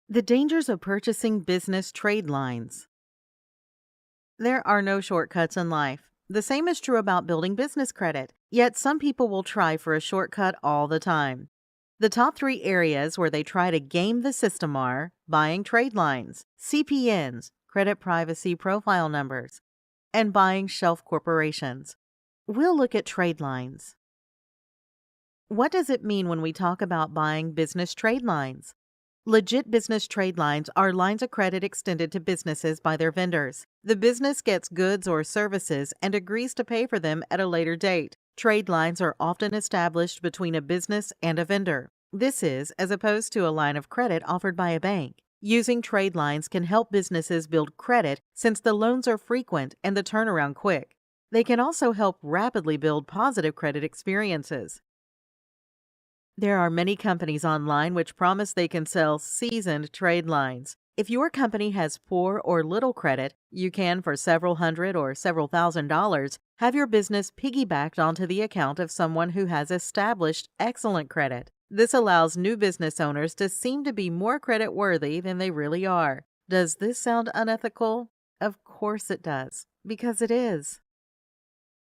The dangers of purchasing business trade lines. There are no shortcuts in life. The same is true about building business credit, yet some people will try for a shortcut all the time. The top three areas where they try to game the system are buying trade lines, CPNs, credit privacy profile numbers, and buying shelf corporations. We'll look at trade lines. What does it mean when we talk about buying business trade lines? Legit business trade lines are lines of credit extended to businesses by their vendors. The business gets goods or services and agrees to pay for them at a later date. Trade lines are often established between a business and a vendor. This is as opposed to a line of credit offered by a bank. Using trade lines can help businesses build credit since the loans are frequent and the turnaround quick. They can also help rapidly build positive credit experiences. There are many companies online which promise they can sell seasoned trade lines. If your company has poor or little credit, you can, for several hundred or several $1,000s, have your business piggybacked onto the account of someone who has established excellent credit. This allows new business owners to seem to be more credit worthy than they really are. Does this sound unethical? Of course it does, because it is.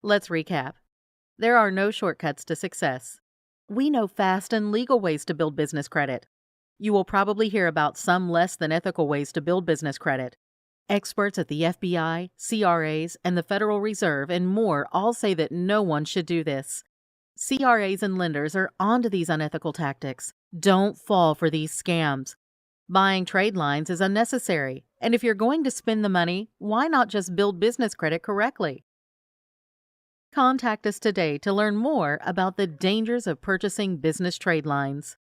Let's recap. There are no shortcuts to success. We know fast and legal ways to build business credit. You will probably hear about some less than ethical ways to build business credit. Experts at the FBI, CRAs, and the Federal Reserve and more all say that no one should do this. CRAs and lenders are onto these unethical tactics. Don't fall for these scams. Buying trade lines is unnecessary, and if you're going to spend the money, why not just build business credit correctly? Contact us today to learn more about the dangers of purchasing business trade lines.